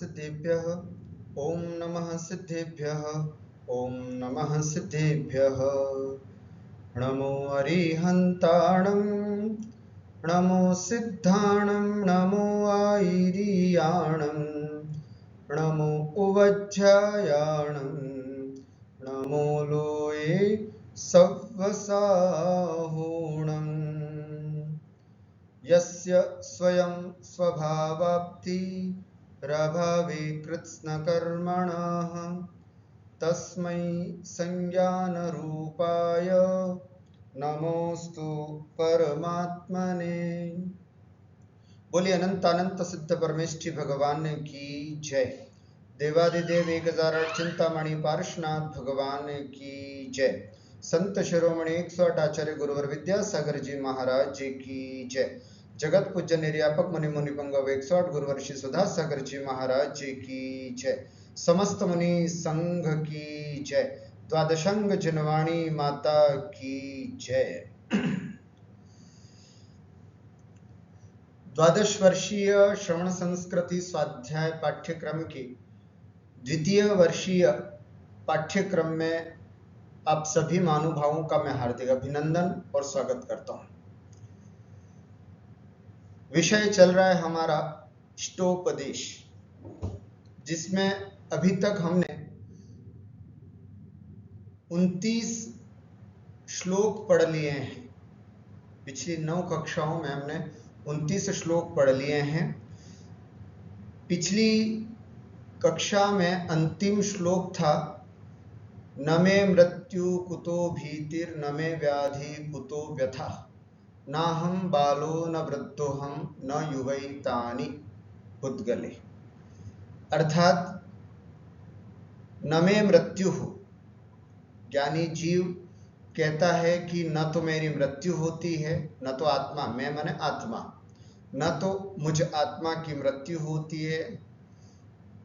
सिद्धेभ्यः ओम नमः सिद्धेभ्यः ओम नमः सिद्धेभ्यः। नमो अरिहन्ताणं नमो सिद्धाणं नमो आयिरीयाणं नमो उवज्झायाणं नमो लोये सव्वसाहोणम्। यस्य स्वयं स्वभावाप्तिरभावे कृत्स्नकर्मणः तस्मै संज्ञानरूपाय नमोस्तु परमात्मने। बोलिए अनंत अनंत सिद्ध परमेष्ठी भगवान की जय। देवादिदेव 1008 चिंतामणि पार्श्वनाथ भगवान की जय। संत शिरोमणि 108 आचार्य गुरुवर विद्यासागर जी महाराज जी की जय। जगत पूज्य निर्यापक मुनि मुनि पंगव 108 गुरुवर श्री सुधा सागर जी महाराज जी की जय। समस्त मुनि संघ की जय। द्वादशंग जनवाणी माता की जय। द्वादश वर्षीय श्रवण संस्कृति स्वाध्याय पाठ्यक्रम की द्वितीय वर्षीय पाठ्यक्रम में आप सभी महानुभावों का मैं हार्दिक अभिनंदन और स्वागत करता हूं। विषय चल रहा है हमारा इष्टोपदेश, जिसमें अभी तक हमने 29 श्लोक पढ़ लिए हैं। पिछली 9 कक्षाओं में हमने 29 श्लोक पढ़ लिए हैं। पिछली कक्षा में अंतिम श्लोक था न मे मृत्यु कुतो भीतिर् न मे व्याधि कुतो व्यथा नाहं बालो न वृद्धोहं न युवैतानि पुद्गले। अर्थात न मे मृत्यु, ज्ञानी जीव कहता है कि न तो मेरी मृत्यु होती है, न तो आत्मा, मैं माने आत्मा, न तो मुझ आत्मा की मृत्यु होती है,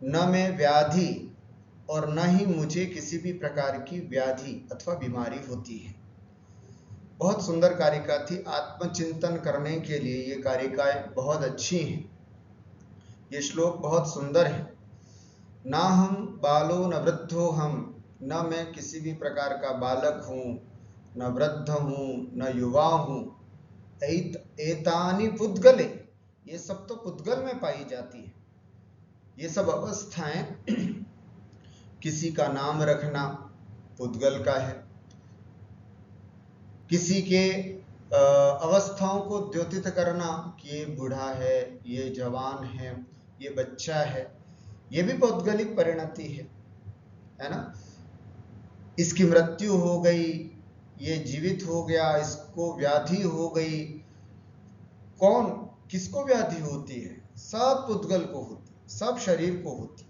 न मैं व्याधि और न ही मुझे किसी भी प्रकार की व्याधि अथवा बीमारी होती है। बहुत सुंदर कारिका थी। आत्मचिंतन करने के लिए ये कारिकाएं बहुत अच्छी हैं। ये श्लोक बहुत सुंदर है। ना हम बालो न वृद्धो हम, न मैं किसी भी प्रकार का बालक हूँ, न वृद्ध हूँ, न युवा हूँ। एतानि पुद्गले, ये सब तो पुद्गल में पाई जाती है। ये सब अवस्थाएं, किसी का नाम रखना पुद्गल का है, किसी के अवस्थाओं को द्योतित करना कि ये बूढ़ा है, ये जवान है, ये बच्चा है, ये भी पौद्गलिक परिणति है ना। इसकी मृत्यु हो गई, ये जीवित हो गया, इसको व्याधि हो गई। कौन किसको व्याधि होती है? सब पुद्गल को होती, सब शरीर को होती।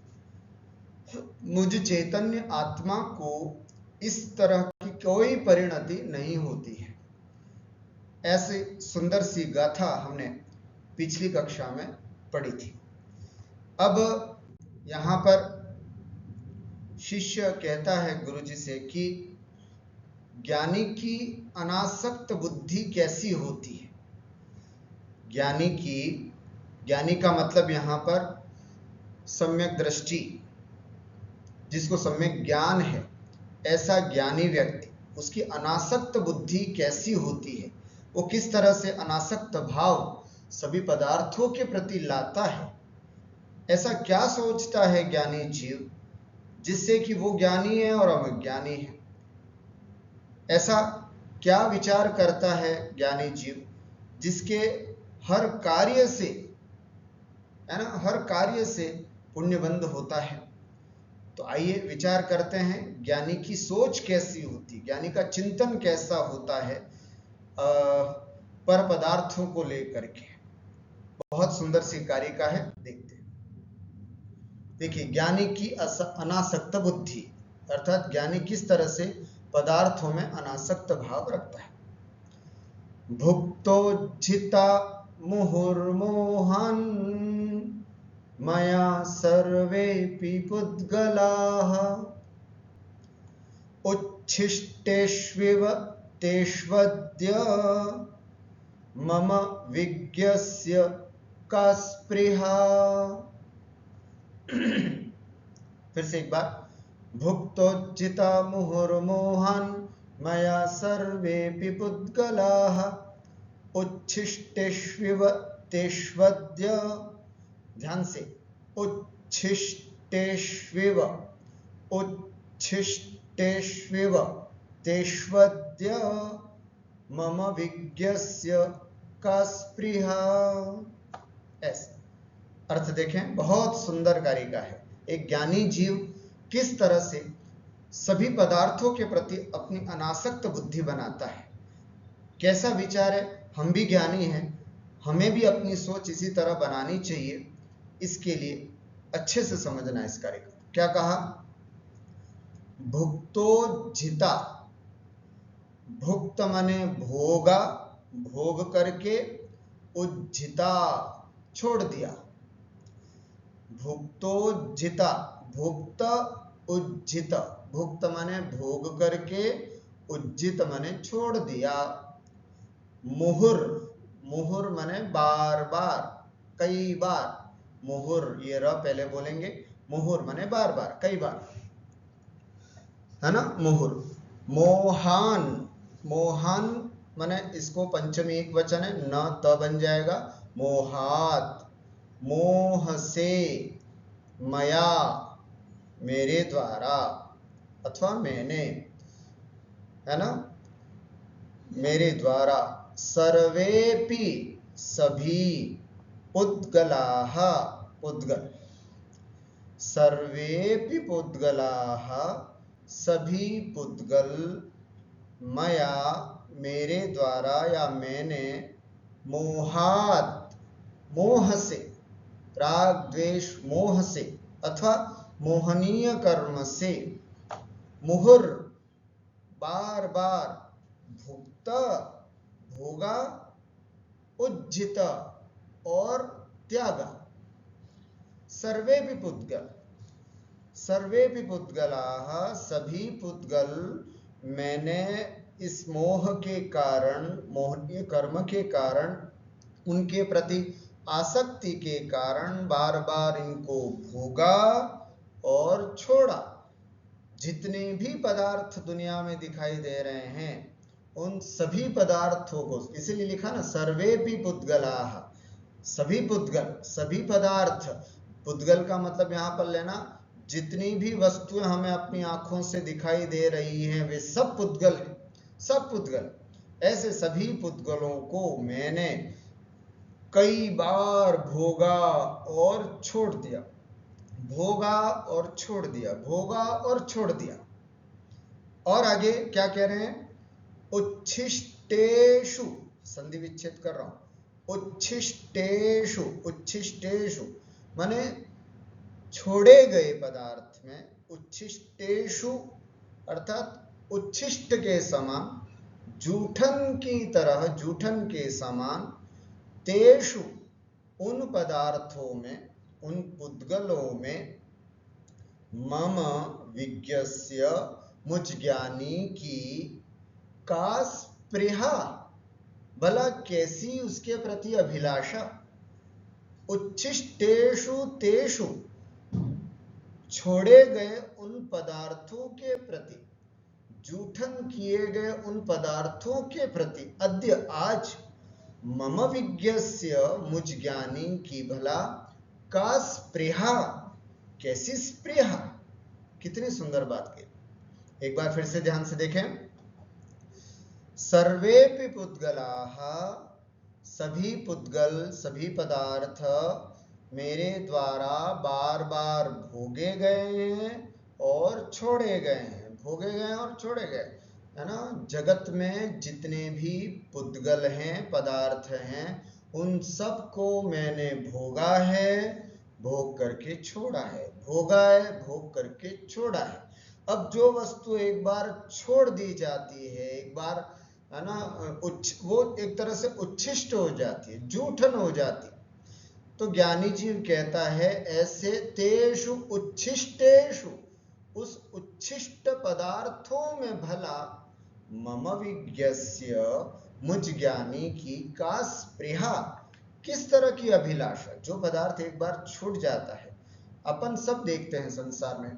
मुझ चैतन्य आत्मा को इस तरह की कोई परिणति नहीं होती है। ऐसी सुंदर सी गाथा हमने पिछली कक्षा में पढ़ी थी। अब यहाँ पर शिष्य कहता है गुरुजी से कि ज्ञानी की अनासक्त बुद्धि कैसी होती है। ज्ञानी का मतलब यहाँ पर सम्यक दृष्टि, जिसको सम्यक ज्ञान है, ऐसा ज्ञानी व्यक्ति, उसकी अनासक्त बुद्धि कैसी होती है, वो किस तरह से अनासक्त भाव सभी पदार्थों के प्रति लाता है। ऐसा क्या सोचता है ज्ञानी जीव जिससे कि वो ज्ञानी है और अज्ञानी है। ऐसा क्या विचार करता है ज्ञानी जीव जिसके हर कार्य से, है ना, हर कार्य से पुण्यबंध होता है। तो आइए विचार करते हैं ज्ञानी की सोच कैसी होती, ज्ञानी का चिंतन कैसा होता है पर पदार्थों को लेकर के। बहुत सुंदर सी कारिका है, देखते हैं। देखिए, ज्ञानी की अनासक्त बुद्धि, अर्थात ज्ञानी किस तरह से पदार्थों में अनासक्त भाव रखता है। भुक्तोज्झिता मुहुर्मोहन् मया सर्वेऽपि पुद्गलाः उच्छिष्टेष्विव तेष्वद्य मम विज्ञस्य का स्पृहा। फिर से एक बार, भुक्तोज्जिता मुहुर्मोहन् मया सर्वेऽपि पुद्गलाः उच्छिष्टेष्विव तेष्वद्य, ध्यान से, उच्छिष्टेष्विव उच्छिष्टेष्विव तेष्वद्य मम विज्ञस्य का स्पृहा। ऐसे अर्थ देखें, बहुत सुंदर कारिका है। एक ज्ञानी जीव किस तरह से सभी पदार्थों के प्रति अपनी अनासक्त बुद्धि बनाता है, कैसा विचार है। हम भी ज्ञानी हैं, हमें भी अपनी सोच इसी तरह बनानी चाहिए। इसके लिए अच्छे से समझना इस कार्य को। क्या कहा? भुक्तोज्जिता, भुक्त माने भोगा, भोग करके, उज्जिता छोड़ दिया। भुक्तोज्जिता, भुक्त उज्जित, भुक्त माने भोग करके, उज्जित माने छोड़ दिया। मुहुर, मुहुर माने बार बार, कई बार। मुहुर, ये र पहले बोलेंगे। मुहुर माने बार बार, कई बार, है ना। मुहुर। मोहान, मोहान माने इसको पंचमी एक वचन है, न त बन जाएगा। मोहात, मोह से, मया मेरे द्वारा अथवा मैंने, है ना, मेरे द्वारा। सर्वेपि सभी, पुद्गलाः पुद्गल, सर्वेपि पुद्गलाः सभी पुद्गल, मया मेरे द्वारा या मैंने, मोहात मोह से, राग द्वेष मोह से अथवा मोहनीय कर्म से, मुहुर बार बार, भुक्त भोगा, उज्जित और त्यागा। सर्वे भी पुद्गल, सर्वे भी पुद्गलाः सभी पुद्गल, मैंने इस मोह के कारण, मोहनीय कर्म के कारण, उनके प्रति आसक्ति के कारण बार बार इनको भोगा और छोड़ा। जितने भी पदार्थ दुनिया में दिखाई दे रहे हैं, उन सभी पदार्थों को, इसीलिए लिखा ना सर्वे भी पुद्गलाः, सभी पुद्गल, सभी पदार्थ। पुद्गल का मतलब यहां पर लेना, जितनी भी वस्तुएं हमें अपनी आंखों से दिखाई दे रही हैं, वे सब पुद्गल हैं, सब पुद्गल। ऐसे सभी पुद्गलों को मैंने कई बार भोगा और छोड़ दिया, भोगा और छोड़ दिया, भोगा और छोड़ दिया। और आगे क्या कह रहे हैं? उच्छिष्टेषु, संधि विच्छेद कर रहा हूं, उच्छिष्टेषु, उच्छिष्टेषु माने छोड़े गए पदार्थ में, उच्छिष्टेषु अर्थात उच्छिष्ट के समान, जूठन की तरह, जूठन के समान, तेषु उन पदार्थों में, उन पुद्गलों में, मम विज्ञस्य मुझ ज्ञानी की, का स्पृहा भला कैसी उसके प्रति अभिलाषा। उच्छिष्टेषु तेषु छोड़े गए उन पदार्थों के प्रति, जूठन किए गए उन पदार्थों के प्रति, अद्य आज, मम विज्ञस्य मुझ ज्ञानी की भला, का स्पृहा कैसी स्पृहा। कितनी सुंदर बात की। एक बार फिर से ध्यान से देखें। सर्वेपि पुद्गलाः सभी पुद्गल, सभी पदार्थ मेरे द्वारा बार बार भोगे गए हैं और छोड़े गए हैं, भोगे गए और छोड़े गए, है ना। जगत में जितने भी पुद्गल हैं, पदार्थ हैं, उन सब को मैंने भोगा है, भोग करके छोड़ा है, भोगा है, भोग करके छोड़ा है। अब जो वस्तु एक बार छोड़ दी जाती है, एक बार, है ना, वो एक तरह से उच्छिष्ट हो जाती है, जूठन हो जाती है, तो ज्ञानी जीव कहता है ऐसे तेषु उच्छिष्टेषु, उस उच्छिष्ट पदार्थों में भला, मम विज्ञस्य मुझ ज्ञानी की, का स्पृहा किस तरह की अभिलाषा। जो पदार्थ एक बार छूट जाता है, अपन सब देखते हैं संसार में,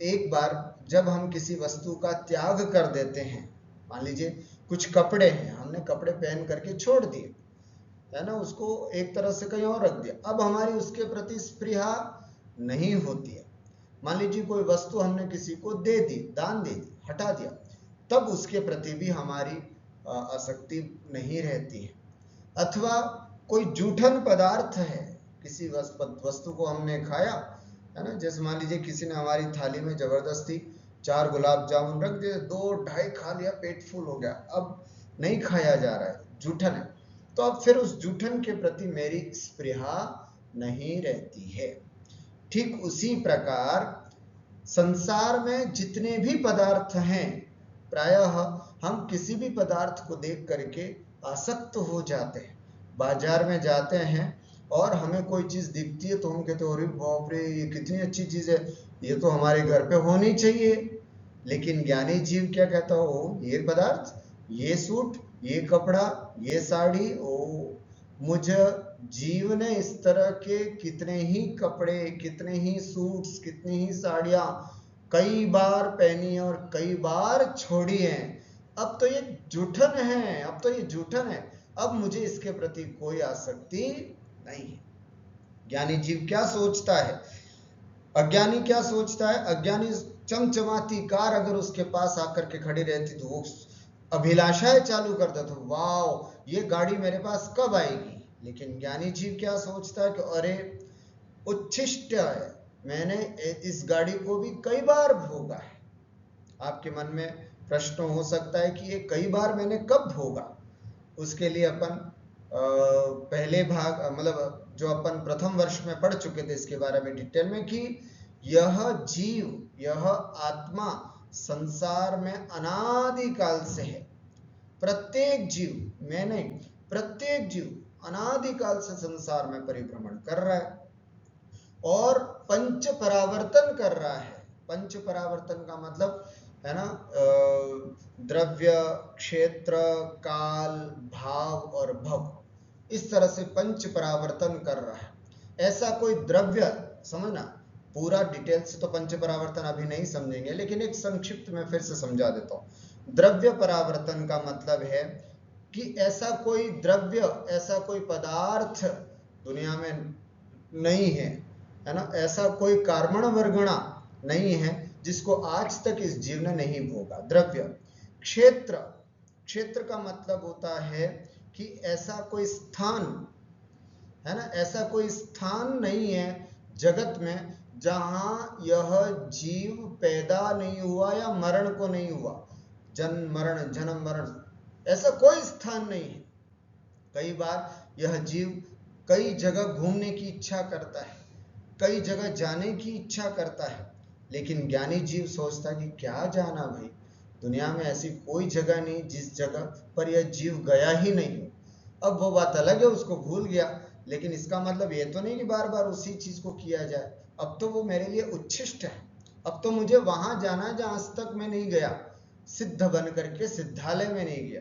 एक बार जब हम किसी वस्तु का त्याग कर देते हैं, मान लीजिए कुछ कपड़े हैं, हमने कपड़े पहन करके छोड़ दिए, है ना, उसको एक तरह से कहीं और रख दिया, अब हमारी उसके प्रति स्पृहा नहीं होती है। मान लीजिए कोई वस्तु हमने किसी को दे दी, दान दे दी, हटा दिया, तब उसके प्रति भी हमारी आसक्ति नहीं रहती है। अथवा कोई जूठन पदार्थ है, किसी वस्तु को हमने खाया, है ना, जैसे मान लीजिए किसी ने हमारी थाली में जबरदस्ती 4 गुलाब जामुन रख दिए, 2-2.5 खा लिया, पेट फुल हो गया, अब नहीं खाया जा रहा है, जूठन है, तो अब फिर उस जूठन के प्रति मेरी स्पृहा नहीं रहती है। ठीक उसी प्रकार संसार में जितने भी पदार्थ हैं, प्रायः हम किसी भी पदार्थ को देख करके आसक्त हो जाते हैं। बाजार में जाते हैं और हमें कोई चीज दिखती है तो हम कहते हैं अरे बाप रे, ये कितनी अच्छी चीज है, ये तो हमारे घर पे होनी चाहिए। लेकिन ज्ञानी जीव क्या कहता हो, ये पदार्थ, ये सूट, ये कपड़ा, ये साड़ी, ओ मुझ जीव ने इस तरह के कितने ही कपड़े, कितने ही सूट्स, कितनी ही साड़ियां कई बार पहनी और कई बार छोड़ी हैं, अब तो ये जूठन है, अब तो ये जूठन है, अब मुझे इसके प्रति कोई आसक्ति नहीं है। ज्ञानी जीव क्या सोचता है, अज्ञानी क्या सोचता है? अज्ञानी चमचमाती कार अगर उसके पास आकर के खड़ी रहती तो वो अभिलाषाएं चालू कर देता, वाओ ये गाड़ी मेरे पास कब आएगी। लेकिन ज्ञानी जीव क्या सोचता है कि अरे उच्छिष्ट है, मैंने इस गाड़ी को भी कई बार भोगा है। आपके मन में प्रश्न हो सकता है कि ये कई बार मैंने कब भोगा। उसके लिए अपन पहले भाग, मतलब जो अपन प्रथम वर्ष में पढ़ चुके थे इसके बारे में डिटेल में, कि यह जीव, यह आत्मा संसार में अनादिकाल से है। प्रत्येक जीव, मैं नहीं, प्रत्येक जीव अनादिकाल से संसार में परिभ्रमण कर रहा है और पंच परावर्तन कर रहा है। पंच परावर्तन का मतलब है ना, द्रव्य, क्षेत्र, काल, भाव और भव, इस तरह से पंच परावर्तन कर रहा है। ऐसा कोई द्रव्य, समझना, पूरा डिटेल से तो पंच परावर्तन अभी नहीं समझेंगे, लेकिन एक संक्षिप्त में फिर से समझा देता हूं। द्रव्य परावर्तन का मतलब है कि ऐसा कोई द्रव्य, ऐसा कोई पदार्थ दुनिया में नहीं है, है ना, ऐसा कोई कार्बन वर्गणा नहीं है जिसको आज तक इस जीव ने नहीं भोगा। द्रव्य। क्षेत्र, क्षेत्र का मतलब होता है कि ऐसा कोई स्थान, है ना, ऐसा कोई स्थान नहीं है जगत में जहां यह जीव पैदा नहीं हुआ या मरण को नहीं हुआ, जन्म मरण, जन्म मरण, ऐसा कोई स्थान नहीं है। कई बार यह जीव कई जगह घूमने की इच्छा करता है, कई जगह जाने की इच्छा करता है, लेकिन ज्ञानी जीव सोचता है कि क्या जाना भाई, दुनिया में ऐसी कोई जगह नहीं जिस जगह पर यह जीव गया ही नहीं हो। अब वो बात अलग है, उसको भूल गया, लेकिन इसका मतलब ये तो नहीं कि बार बार उसी चीज को किया जाए। अब तो वो मेरे लिए उच्छिष्ट है, अब तो मुझे वहां जाना है जहां आज तक मैं नहीं गया। सिद्ध बन करके सिद्धालय में नहीं गया,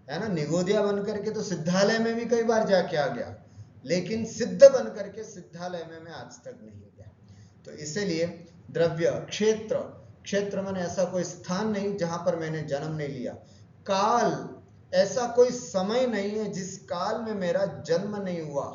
है ना, निगोदिया बन करके तो सिद्धालय में भी कई बार जाके आ गया, लेकिन सिद्ध बन करके सिद्धालय में मैं आज तक नहीं गया। तो इसलिए द्रव्य। क्षेत्र, क्षेत्र माने ऐसा कोई स्थान नहीं जहां पर मैंने जन्म नहीं लिया। काल, ऐसा कोई समय नहीं है जिस काल में मेरा जन्म नहीं हुआ,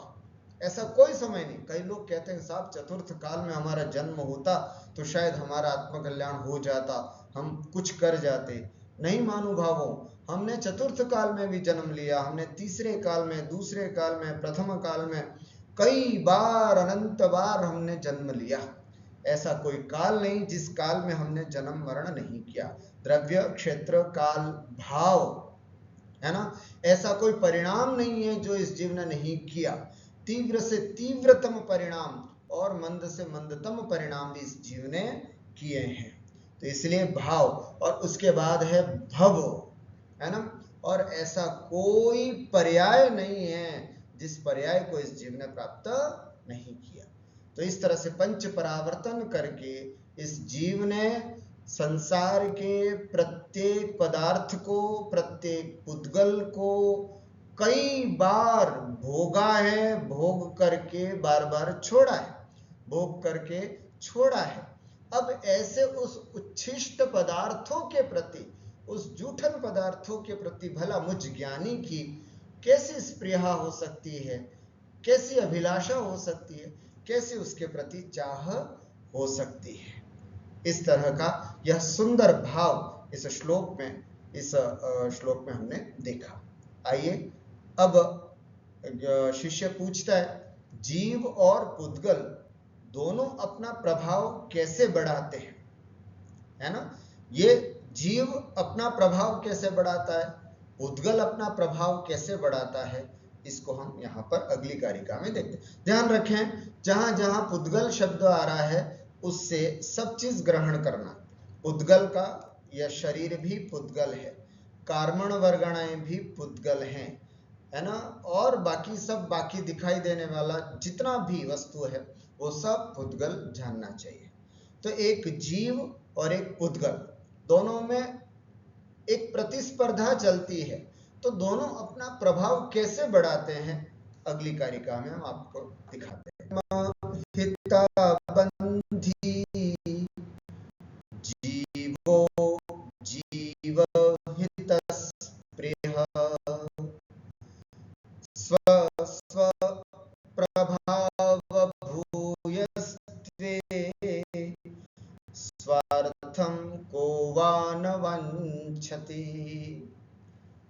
ऐसा कोई समय नहीं। कई लोग कहते हैं साहब चतुर्थ काल में हमारा जन्म होता तो शायद हमारा आत्मकल्याण हो जाता, हम कुछ कर जाते। नहीं महानुभावों, हमने चतुर्थ काल में भी जन्म लिया, हमने तीसरे काल में, दूसरे काल में, प्रथम काल में, कई बार, अनंत बार हमने जन्म लिया। ऐसा कोई काल नहीं जिस काल में हमने जन्म मरण नहीं किया। द्रव्य, क्षेत्र, काल, भाव, है ना, ऐसा कोई परिणाम नहीं है जो इस जीव ने नहीं किया। तीव्र से तीव्रतम परिणाम और मंद से मंदतम परिणाम भी इस जीव ने किए हैं। तो इसलिए भाव, और उसके बाद है भव, है ना, और ऐसा कोई पर्याय नहीं है जिस पर्याय को इस जीव ने प्राप्त नहीं किया। तो इस तरह से पंच परावर्तन करके इस जीव ने संसार के प्रत्येक पदार्थ को, प्रत्येक पुद्गल को कई बार भोगा है, भोग करके बार बार छोड़ा है। भोग करके छोड़ा है। अब ऐसे उस उच्छिष्ट पदार्थों के प्रति, उस जूठन पदार्थों के प्रति भला मुझ ज्ञानी की कैसी स्पृहा हो सकती है, कैसी अभिलाषा हो सकती है, कैसी उसके प्रति चाह हो सकती है। इस तरह का यह सुंदर भाव इस श्लोक में हमने देखा। आइए अब शिष्य पूछता है, जीव और पुद्गल दोनों अपना प्रभाव कैसे बढ़ाते हैं, है ना। ये जीव अपना प्रभाव कैसे बढ़ाता है, पुद्गल अपना प्रभाव कैसे बढ़ाता है, इसको हम यहाँ पर अगली कारिका में देखते हैं। ध्यान रखें, जहां जहां पुद्गल शब्द आ रहा है उससे सब चीज ग्रहण करना। पुद्गल का यह शरीर भी पुद्गल है, कार्मण वर्गणाएं भी पुद्गल हैं, है ना, और बाकी सब, बाकी दिखाई देने वाला जितना भी वस्तु है वो सब पुद्गल जानना चाहिए। तो एक जीव और एक पुद्गल दोनों में एक प्रतिस्पर्धा चलती है, तो दोनों अपना प्रभाव कैसे बढ़ाते हैं अगली कारिका में हम आपको दिखाते हैं। हिताबंधी जीवो जीव हितस्पृह स्व स्व प्रभाव भूयस्त्वे स्वार्थम को वा न वंछति।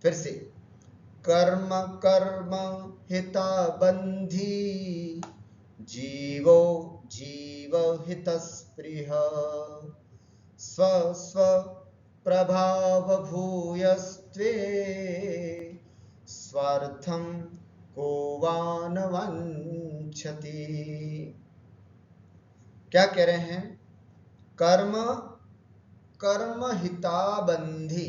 फिर से, कर्म कर्म हिताबंधी जीवो जीव हितस्पृह स्व स्व प्रभाव भूयस्त्वे स्वार्थम को वा न वंछति। क्या कह रहे हैं, कर्म कर्म हिताबंधी,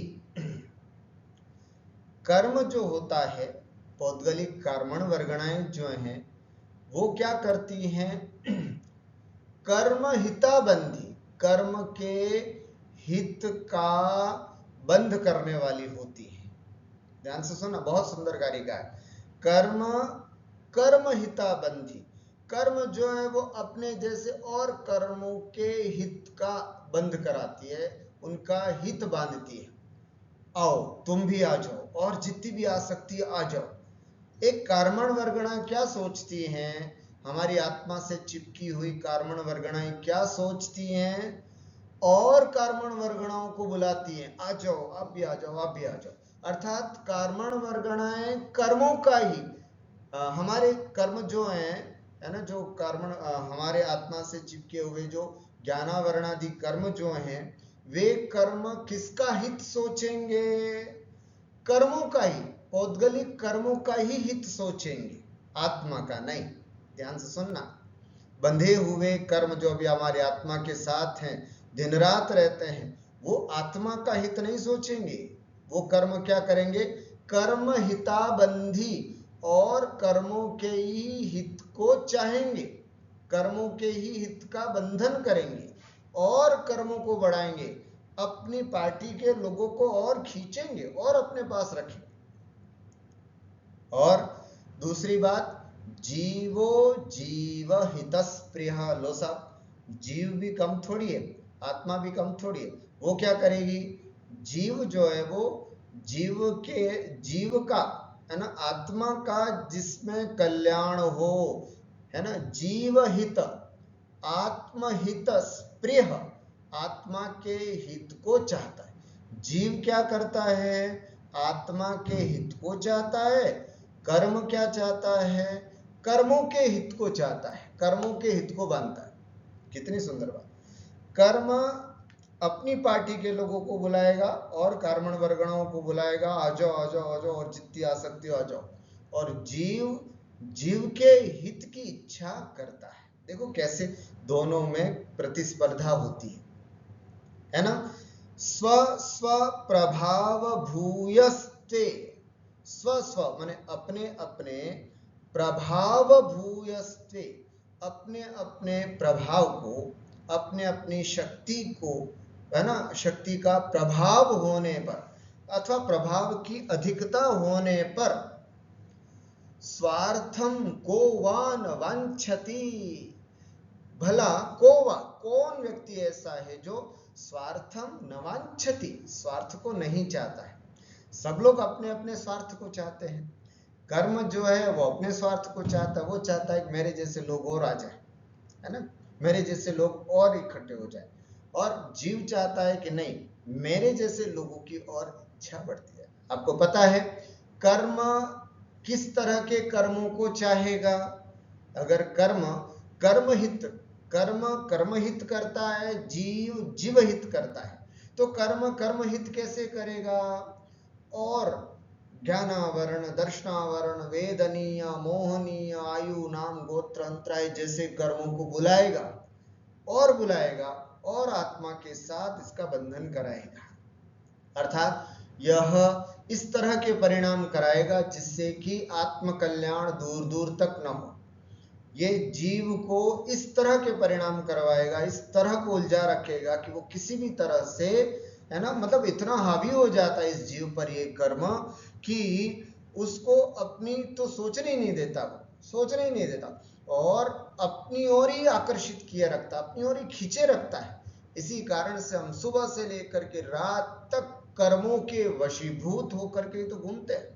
कर्म जो होता है, पौद्गलिक कार्मण वर्गणाएं जो हैं वो क्या करती हैं, कर्म हिताबंधी, कर्म के हित का बंध करने वाली होती है। ध्यान से सुनना, बहुत सुंदर कारिका है। कर्म कर्म हिताबंधी, कर्म जो है वो अपने जैसे और कर्मों के हित का बंध कराती है, उनका हित बांधती है। आओ तुम भी आ जाओ, और जितनी भी आ सकती है आ जाओ। एक कार्मण वर्गणा क्या सोचती हैं, हमारी आत्मा से चिपकी हुई कार्मण वर्गणाएं क्या सोचती हैं, और कार्मण वर्गणाओं को बुलाती हैं, आ जाओ, आप भी आ जाओ, आप भी आ जाओ। अर्थात कार्मण वर्गणाएं कर्मों का ही, हमारे कर्म जो हैं, है ना, जो कर्म हमारे आत्मा से चिपके हुए जो ज्ञानावरणादि कर्म जो हैं, वे कर्म किसका हित सोचेंगे, कर्मों का ही, पौद्गलिक कर्मों का ही हित सोचेंगे, आत्मा का नहीं। ध्यान से सुनना, बंधे हुए कर्म जो भी हमारे आत्मा के साथ हैं, दिन रात रहते हैं, वो आत्मा का हित नहीं सोचेंगे। वो कर्म क्या करेंगे, कर्म हिताबंधी, और कर्मों के ही हित को चाहेंगे, कर्मों के ही हित का बंधन करेंगे, और कर्मों को बढ़ाएंगे, अपनी पार्टी के लोगों को और खींचेंगे और अपने पास रखेंगे। और दूसरी बात, जीवो जीव हितस्पृह, लो साहब, जीव भी कम थोड़ी है, आत्मा भी कम थोड़ी है। वो क्या करेगी, जीव जो है वो जीव का, है ना, आत्मा का जिसमें कल्याण हो, है ना, जीव हित, आत्महित स्पृह, आत्मा के हित को चाहता है। जीव क्या करता है, आत्मा के हित को चाहता है। कर्म क्या चाहता है, कर्मों के हित को चाहता है, कर्मों के हित को बांधता है। कितनी सुंदर बात। कर्म अपनी पार्टी के लोगों को बुलाएगा और कार्मण वर्गणाओं को बुलाएगा, आ जाओ आ जाओ आ जाओ, और जितनी आ सकती हो आ जाओ। और जीव के हित की इच्छा करता है। देखो कैसे दोनों में प्रतिस्पर्धा होती है ना। स्व स्व प्रभाव भूयस्ते, स्व स्व माने अपने अपने, प्रभाव भूयस्ते, अपने अपने प्रभाव को, अपने अपनी शक्ति को, है ना, शक्ति का प्रभाव होने पर अथवा प्रभाव की अधिकता होने पर, स्वार्थम को वा न वांछति, भला कोवा, कौन व्यक्ति ऐसा है जो स्वार्थम न वांछति, स्वार्थ को नहीं चाहता है। सब लोग अपने अपने स्वार्थ को चाहते हैं। कर्म जो है वो अपने स्वार्थ को चाहता है, वो चाहता है कि मेरे जैसे लोग और आ जाए, है ना, मेरे जैसे लोग और इकट्ठे हो जाए। और जीव चाहता है कि नहीं, मेरे जैसे लोगों की और इच्छा बढ़ती है। आपको पता है कर्म किस तरह के कर्मों को चाहेगा? अगर कर्म कर्महित करता है, जीव जीवहित करता है, तो कर्महित कैसे करेगा? और ज्ञानावरण, दर्शनावरण, वेदनीय, मोहनीय, आयु, नाम, गोत्र, अंतराय जैसे कर्मों को बुलाएगा और आत्मा के साथ इसका बंधन कराएगा। अर्थात यह इस तरह के परिणाम कराएगा जिससे कि आत्म कल्याण दूर दूर तक न हो। ये जीव को इस तरह के परिणाम करवाएगा, इस तरह को उलझा रखेगा कि वो किसी भी तरह से, है ना, मतलब इतना हावी हो जाता है इस जीव पर ये कर्म कि उसको अपनी तो सोचने ही नहीं देता, और अपनी ओर ही आकर्षित किए रखता, अपनी ओर ही खींचे रखता है। इसी कारण से हम सुबह से लेकर के रात तक कर्मों के वशीभूत होकर के तो घूमते हैं।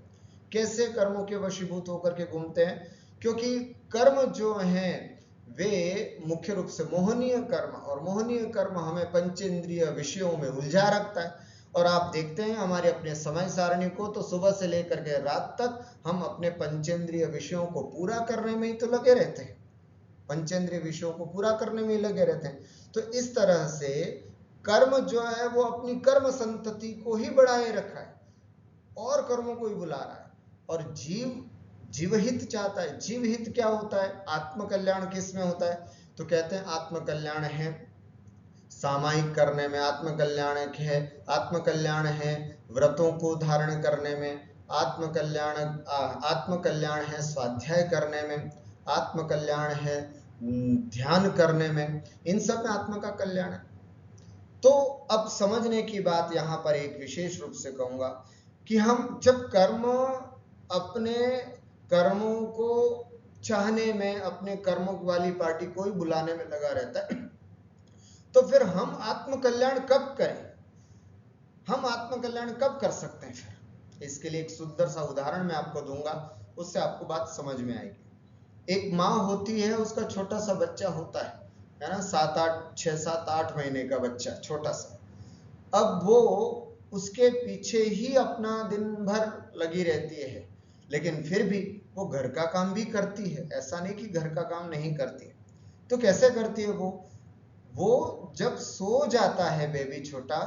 कैसे कर्मों के वशीभूत होकर के घूमते हैं? क्योंकि कर्म जो हैं वे मुख्य रूप से मोहनीय कर्म, और मोहनीय कर्म हमें पंचेंद्रिय विषयों में उलझा रखता है। और आप देखते हैं हमारे अपने समय सारणी को, तो सुबह से लेकर के रात तक हम अपने पंचेंद्रिय विषयों को पूरा करने में ही तो लगे रहते हैं, पंचेंद्रिय विषयों को पूरा करने में ही लगे रहते हैं। तो इस तरह से कर्म जो है वो अपनी कर्म संतति को ही बढ़ाए रखा है और कर्मों को ही बुला रहा है। और जीवहित चाहता है। जीवहित क्या होता है? आत्म कल्याण किस में होता है? तो कहते हैं आत्म कल्याण है सामायिक करने में, आत्म कल्याण है व्रतों को धारण करने में, आत्म कल्याण है स्वाध्याय करने में, आत्म कल्याण है ध्यान करने में, इन सब में आत्मा का कल्याण है। तो अब समझने की बात यहाँ पर एक विशेष रूप से कहूंगा कि हम जब अपने कर्मों को चाहने में, अपने कर्मों वाली पार्टी को ही बुलाने में लगा रहता है, तो फिर हम आत्म कल्याण कब करें? हम आत्म कल्याण कब कर सकते हैं? फिर इसके लिए एक सुंदर सा उदाहरण मैं आपको दूंगा, उससे आपको बात समझ में आएगी। एक माँ होती है, उसका छोटा सा बच्चा होता है ना, 6-7-8 महीने का बच्चा, छोटा सा। अब वो उसके पीछे ही अपना दिन भर लगी रहती है, लेकिन फिर भी वो घर का काम भी करती है, ऐसा नहीं कि घर का काम नहीं करती। तो कैसे करती है वो जब सो जाता है बेबी छोटा,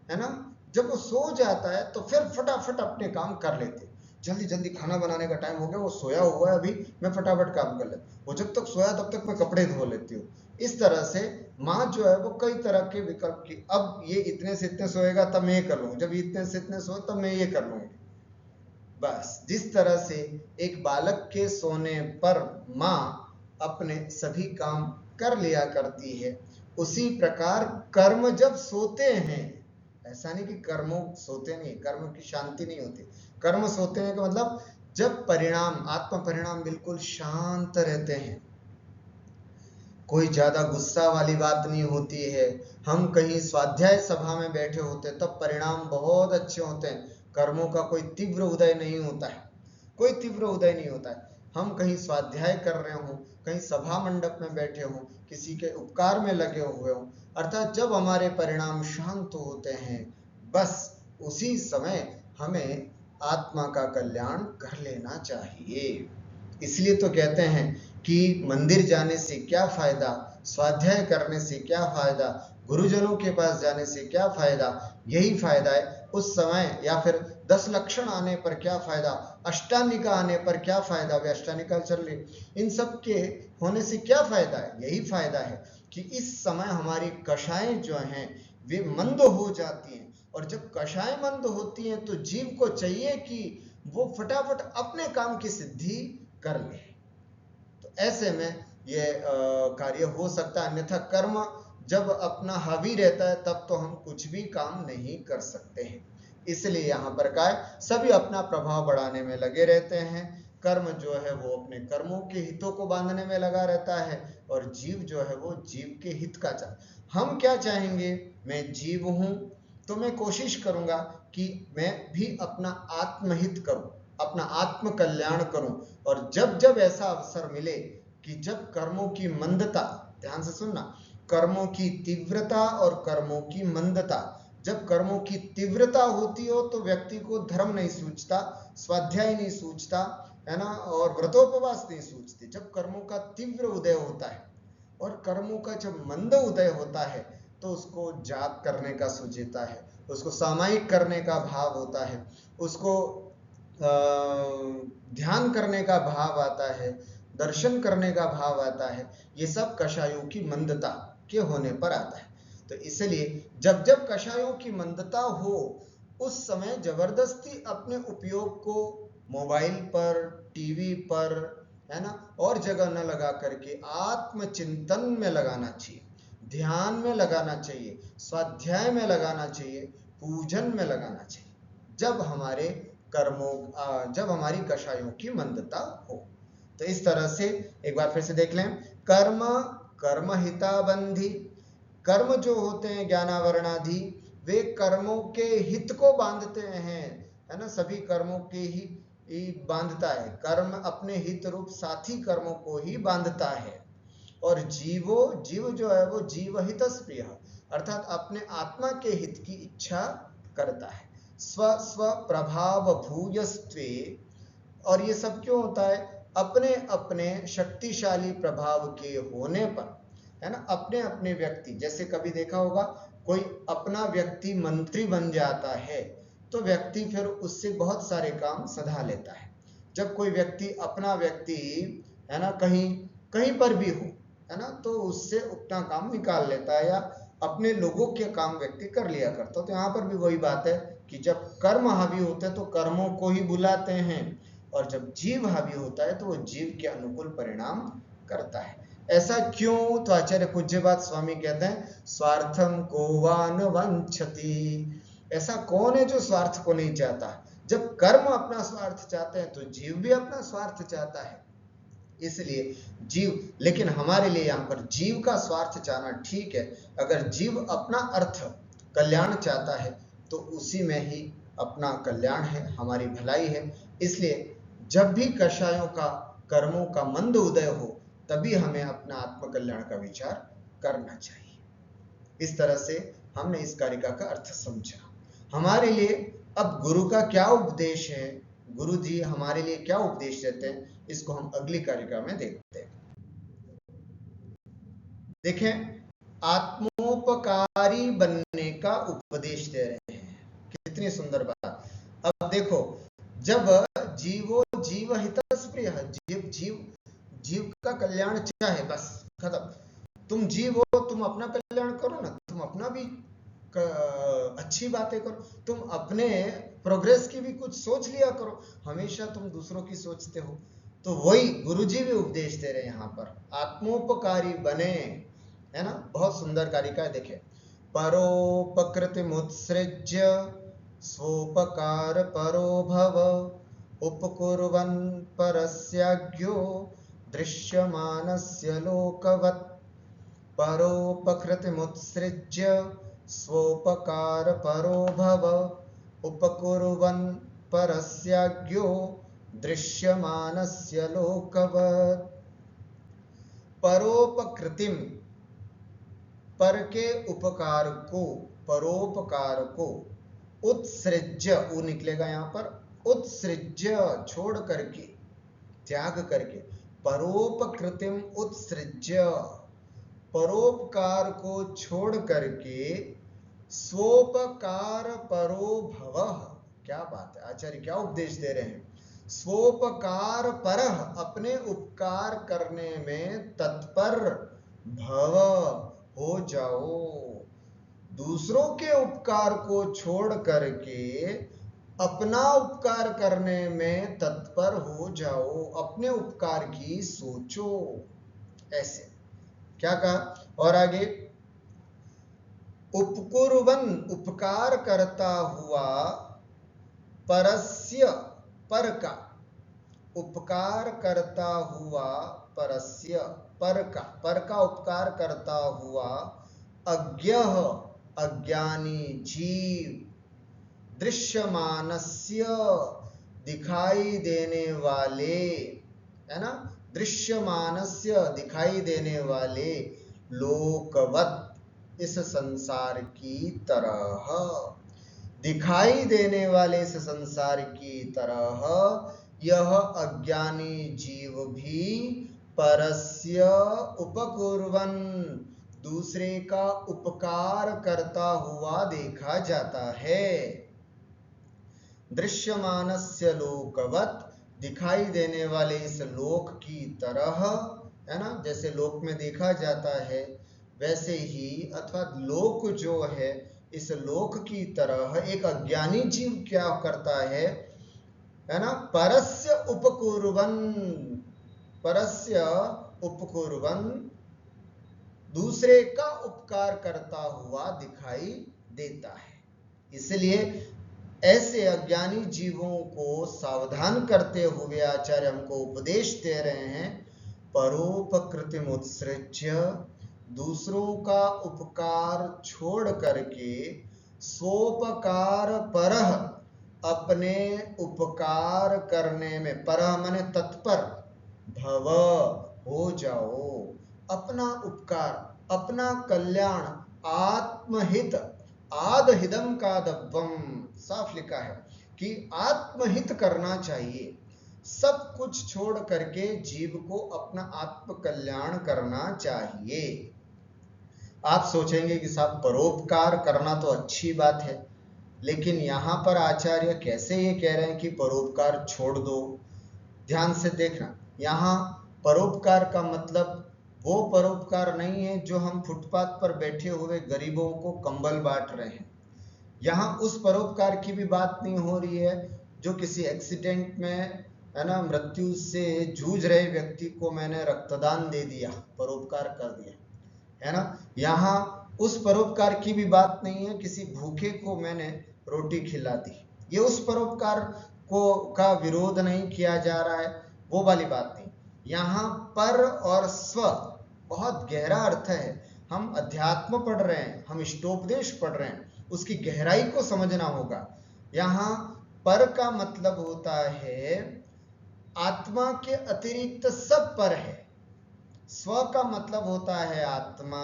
है ना, जब वो सो जाता है तो फिर फटाफट अपने काम कर लेते, जल्दी जल्दी खाना बनाने का टाइम हो गया, वो सोया हुआ है अभी, मैं फटाफट काम कर लेती, वो जब तक सोया तब तक मैं कपड़े धो लेती हूँ। इस तरह से माँ जो है वो कई तरह के विकल्प की, अब ये इतने से इतने सोएगा तब मैं ये कर लूँ, जब इतने से इतने सोए तब मैं ये कर लूँगी। बस जिस तरह से एक बालक के सोने पर माँ अपने सभी काम कर लिया करती है, उसी प्रकार कर्म जब सोते हैं, ऐसा नहीं कि कर्मों सोते नहीं, कर्म की शांति नहीं होती, कर्म सोते हैं का मतलब जब परिणाम, आत्म परिणाम बिल्कुल शांत रहते हैं, कोई ज्यादा गुस्सा वाली बात नहीं होती है, हम कहीं स्वाध्याय सभा में बैठे होते हैं तब परिणाम बहुत अच्छे होते हैं, कर्मों का कोई तीव्र उदय नहीं होता है, हम कहीं स्वाध्याय कर रहे हो, कहीं सभा मंडप में बैठे हो, किसी के उपकार में लगे हुए हो, अर्थात जब हमारे परिणाम शांत होते हैं, बस उसी समय हमें आत्मा का कल्याण कर लेना चाहिए। इसलिए तो कहते हैं कि मंदिर जाने से क्या फायदा, स्वाध्याय करने से क्या फायदा, गुरुजनों के पास जाने से क्या फायदा? यही फायदा है उस समय, या फिर 10 लक्षण आने पर क्या फायदा, अष्टानिका आने पर क्या फायदा, वे अष्टानिका चल रही, इन सब के होने से क्या फायदा है? यही फायदा है कि इस समय हमारी कषाएं जो हैं वे मंद हो जाती हैं, और जब कषाएं मंद होती हैं तो जीव को चाहिए कि वो फटाफट अपने काम की सिद्धि कर ले। तो ऐसे में ये कार्य हो सकता है, अन्यथा कर्म जब अपना हावी रहता है तब तो हम कुछ भी काम नहीं कर सकते हैं। इसलिए यहाँ पर क्या है, सभी अपना प्रभाव बढ़ाने में लगे रहते हैं, कर्म जो है वो अपने कर्मों के हितों को बांधने में लगा रहता है और जीव जो है वो जीव के हित का हम क्या चाहेंगे, मैं जीव हूं तो मैं कोशिश करूंगा कि मैं भी अपना आत्महित करूं, अपना आत्म कल्याण करूं। और जब जब ऐसा अवसर मिले कि जब कर्मों की मंदता, ध्यान से सुनना, कर्मों की तीव्रता और कर्मों की मंदता, जब कर्मों की तीव्रता होती हो तो व्यक्ति को धर्म नहीं सूझता, स्वाध्याय नहीं सूझता, है ना, और व्रतोपवास नहीं सूझते। जब कर्मों का तीव्र उदय होता है और कर्मों का जब मंद उदय होता है तो उसको जाप करने का सूझता है, उसको सामायिक करने का भाव होता है, उसको ध्यान करने का भाव आता है, दर्शन करने का भाव आता है। ये सब कषायों की मंदता के होने पर आता है। तो इसलिए जब जब कषायों की मंदता हो उस समय जबरदस्ती अपने उपयोग को मोबाइल पर, टीवी पर, है ना, और जगह न लगा करके आत्मचिंतन में लगाना चाहिए, ध्यान में लगाना चाहिए, स्वाध्याय में लगाना चाहिए, पूजन में लगाना चाहिए, जब हमारे कर्मों जब हमारी कषायों की मंदता हो। तो इस तरह से एक बार फिर से देख लें, कर्म कर्म हिताबंधी, कर्म जो होते हैं ज्ञानावरणादि, वे कर्मों के हित को बांधते हैं, है ना, सभी कर्मों के ही बांधता है। कर्म अपने हित रूप साथी कर्मों को ही बांधता है। और जीव जो है वो जीवहित प्रिय, अर्थात अपने आत्मा के हित की इच्छा करता है। स्व स्व प्रभाव भूयस्त्वे, और ये सब क्यों होता है, अपने अपने शक्तिशाली प्रभाव के होने पर, है ना, अपने अपने व्यक्ति, जैसे कभी देखा होगा कोई अपना व्यक्ति मंत्री बन जाता है तो व्यक्ति फिर उससे बहुत सारे काम सधा लेता है। जब कोई व्यक्ति अपना व्यक्ति, है ना, कहीं कहीं पर भी हो, है ना, तो उससे अपना काम निकाल लेता है या अपने लोगों के काम व्यक्ति कर लिया करता। तो यहाँ पर भी वही बात है कि जब कर्म हावी होते हैं तो कर्मों को ही बुलाते हैं, और जब जीव हावी होता है तो वो जीव के अनुकूल परिणाम करता है। ऐसा क्यों? तो आचार्य पूज्यपाद स्वामी कहते हैं, स्वार्थम को वान वंछति, ऐसा कौन है जो स्वार्थ को नहीं चाहता। जब कर्म अपना स्वार्थ चाहते हैं तो जीव भी अपना स्वार्थ चाहता है। इसलिए जीव, लेकिन हमारे लिए यहाँ पर जीव का स्वार्थ चाहना ठीक है। अगर जीव अपना अर्थ कल्याण चाहता है तो उसी में ही अपना कल्याण है, हमारी भलाई है। इसलिए जब भी कषायों का, कर्मों का मंद उदय हो तभी हमें अपना आत्म कल्याण का विचार करना चाहिए। इस तरह से हमने इस कारिका का अर्थ समझा। हमारे लिए अब गुरु का क्या उपदेश है, गुरु जी हमारे लिए क्या उपदेश देते हैं, इसको हम अगली कारिका में देखते हैं। देखें, आत्मोपकारी बनने का उपदेश दे रहे हैं, कितनी सुंदर बात। अब देखो, जब जीवो जीव हितस्प्रिय, जीव का कल्याण चाहे, बस खत्म। तुम जीव हो, तुम अपना कल्याण करो ना, तुम अपना भी अच्छी बातें करो, तुम अपने प्रोग्रेस की भी कुछ सोच लिया करो, हमेशा तुम दूसरों की सोचते हो। तो वही गुरुजी भी उपदेश दे रहे हैं यहाँ पर, आत्मोपकारी बने, है ना। बहुत सुंदर कारिका है, देखे, परोपकृति मुत्सृज्य स्वोपकार परो भव, उपकुर्वन् परस्याज्ञो दृश्यमानस्य लोकवत्। परोपकृति मुत्सृज्य स्वोपकार परो भव, उपकुर्वन् परस्याज्ञो दृश्यमानस्य लोकवत्। परोपकृतिम, पर के उपकार को, परोपकार को, उत्सृज्य, ऊ निकलेगा यहाँ पर, उत्सृज्य छोड़ करके, त्याग करके, परोपकृतिम उत्सृज्य, परोपकार को छोड़ करके, स्वोपकार परो भवः। क्या बात है, आचार्य क्या उपदेश दे रहे हैं। स्वोपकार परः, अपने उपकार करने में तत्पर भव, हो जाओ। दूसरों के उपकार को छोड़ करके अपना उपकार करने में तत्पर हो जाओ, अपने उपकार की सोचो। ऐसे क्या कहा, और आगे, उपकुर्वन, उपकार करता हुआ, परस्य, पर का, उपकार करता हुआ परस्य, पर का उपकार करता हुआ अज्ञः अज्ञानी जीव, दृश्यमानस्य दिखाई देने वाले, है ना, दृश्यमानस्य दिखाई देने वाले, लोकवत इस संसार की तरह, दिखाई देने वाले इस संसार की तरह यह अज्ञानी जीव भी परस्य उपकुर्वन् दूसरे का उपकार करता हुआ देखा जाता है। दृश्यमानस्य लोकवत दिखाई देने वाले इस लोक की तरह, है ना, जैसे लोक में देखा जाता है वैसे ही, अथवा लोक जो है इस लोक की तरह एक अज्ञानी जीव क्या करता है ना, परस्य उपकुर्वन्, परस्य उपकुर्वन् दूसरे का उपकार करता हुआ दिखाई देता है। इसलिए ऐसे अज्ञानी जीवों को सावधान करते हुए आचार्य हमको उपदेश दे रहे हैं, परोपकृतिमुत्सृज्य दूसरों का उपकार छोड़ करके स्वोपकार परः अपने उपकार करने में, परः माने तत्पर, भव हो जाओ, अपना उपकार, अपना कल्याण, आत्महित, आदहिदम कादव्वम, साफ लिखा है कि आत्महित करना चाहिए, सब कुछ छोड़ करके जीव को अपना आत्म कल्याण करना चाहिए। आप सोचेंगे कि साहब परोपकार करना तो अच्छी बात है, लेकिन यहां पर आचार्य कैसे ये कह रहे हैं कि परोपकार छोड़ दो। ध्यान से देखना, यहां परोपकार का मतलब वो परोपकार नहीं है जो हम फुटपाथ पर बैठे हुए गरीबों को कंबल बांट रहे हैं। यहाँ उस परोपकार की भी बात नहीं हो रही है जो किसी एक्सीडेंट में, है ना, मृत्यु से जूझ रहे व्यक्ति को मैंने रक्तदान दे दिया, परोपकार कर दिया, है ना। यहाँ उस परोपकार की भी बात नहीं है किसी भूखे को मैंने रोटी खिला दी, ये उस परोपकार को का विरोध नहीं किया जा रहा है, वो वाली बात नहीं। यहाँ पर और स्व बहुत गहरा अर्थ है। हम अध्यात्म पढ़ रहे हैं, हम इष्टोपदेश पढ़ रहे हैं, उसकी गहराई को समझना होगा। यहाँ पर का मतलब होता है आत्मा के अतिरिक्त सब पर है, स्व का मतलब होता है आत्मा,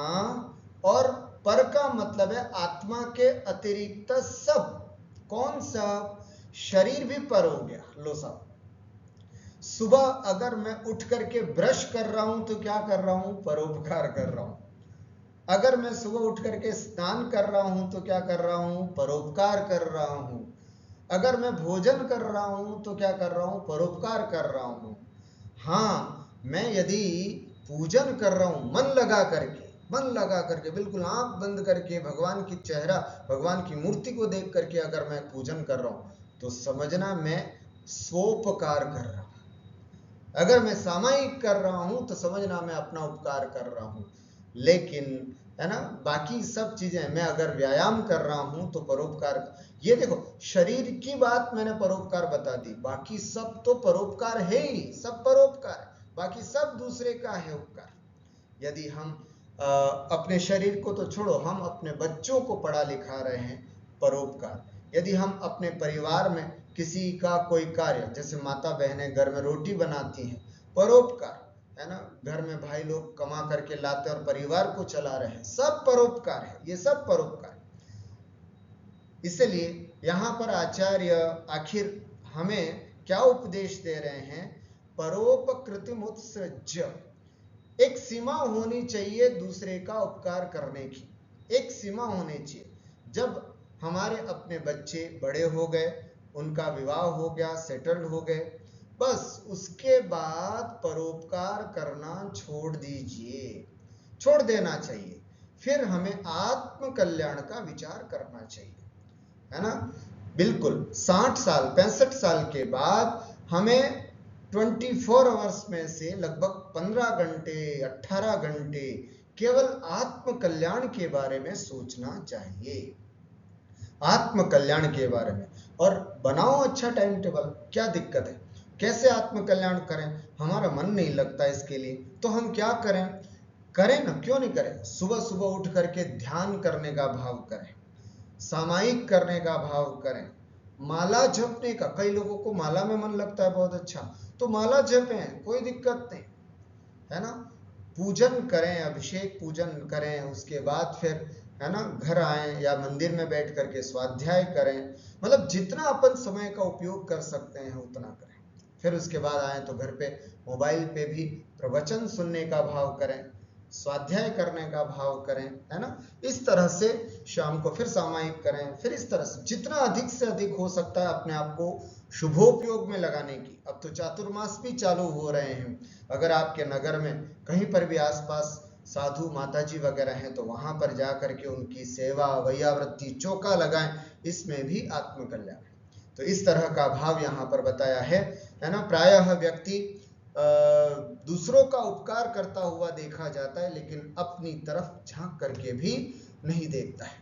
और पर का मतलब है आत्मा के अतिरिक्त सब। कौन सब? शरीर भी पर हो गया। लो साहब, सुबह अगर मैं उठ करके ब्रश कर रहा हूं तो क्या कर रहा हूं? परोपकार कर रहा हूं। अगर मैं सुबह उठ करके स्नान कर रहा हूं तो क्या कर रहा हूं? परोपकार कर रहा हूं। अगर मैं भोजन कर रहा हूं तो क्या कर रहा हूं? परोपकार कर रहा हूं। हाँ, मैं यदि पूजन कर रहा हूं मन लगा करके बिल्कुल आंख बंद करके भगवान की चेहरा, भगवान की मूर्ति को देख करके अगर मैं पूजन कर रहा हूं तो समझना मैं स्वोपकार कर रहा हूं। अगर मैं सामायिक कर रहा हूं तो समझना मैं अपना उपकार कर रहा हूं। लेकिन, है ना, बाकी सब चीजें, मैं अगर व्यायाम कर रहा हूं तो परोपकार, ये देखो शरीर की बात मैंने परोपकार बता दी, बाकी सब तो परोपकार है ही, सब परोपकार, बाकी सब दूसरे का है उपकार। यदि हम अपने शरीर को तो छोड़ो, हम अपने बच्चों को पढ़ा लिखा रहे हैं, परोपकार। यदि हम अपने परिवार में किसी का कोई कार्य, जैसे माता बहनें घर में रोटी बनाती हैं, परोपकार, है ना, घर में भाई लोग कमा करके लाते और परिवार को चला रहे हैं, सब परोपकार है, ये सब परोपकार। इसलिए यहां पर आचार्य आखिर हमें क्या उपदेश दे रहे हैं? परोपकृतिमुत्सृज्य, एक सीमा होनी चाहिए दूसरे का उपकार करने की, एक सीमा होनी चाहिए। जब हमारे अपने बच्चे बड़े हो गए, उनका विवाह हो गया, सेटल्ड हो गए, बस उसके बाद परोपकार करना छोड़ दीजिए, छोड़ देना चाहिए। फिर हमें आत्म कल्याण का विचार करना चाहिए, है ना। बिल्कुल 60 साल 65 साल के बाद हमें 24 आवर्स में से लगभग 15 घंटे 18 घंटे केवल आत्म कल्याण के बारे में सोचना चाहिए, आत्म कल्याण के बारे में। और बनाओ अच्छा टाइम टेबल, क्या दिक्कत है? कैसे आत्म कल्याण करें? हमारा मन नहीं लगता इसके लिए, तो हम क्या करें? करें ना, क्यों नहीं करें? सुबह सुबह उठ करके ध्यान करने का भाव करें, सामायिक करने का भाव करें, माला जपने का। कई लोगों को माला में मन लगता है बहुत अच्छा, तो माला जपें, कोई दिक्कत नहीं है ना। पूजन करें, अभिषेक पूजन करें, उसके बाद फिर है ना घर आए या मंदिर में बैठ करके स्वाध्याय करें। मतलब जितना अपन समय का उपयोग कर सकते हैं उतना करें। फिर उसके बाद आए तो घर पे मोबाइल पे भी प्रवचन सुनने का भाव करें, स्वाध्याय करने का भाव करें, है ना। इस तरह से शाम को फिर सामायिक करें, फिर इस तरह से जितना अधिक से अधिक हो सकता है अपने आप को शुभोपयोग में लगाने की। अब तो चातुर्मास भी चालू हो रहे हैं, अगर आपके नगर में कहीं पर भी आसपास साधु माताजी वगैरह हैं तो वहां पर जा करके उनकी सेवा, वैयावृत्ति, चौका लगाएं, इसमें भी आत्मकल्याण। तो इस तरह का भाव यहाँ पर बताया है ना। प्रायः व्यक्ति दूसरों का उपकार करता हुआ देखा जाता है, लेकिन अपनी तरफ झांक करके भी नहीं देखता है।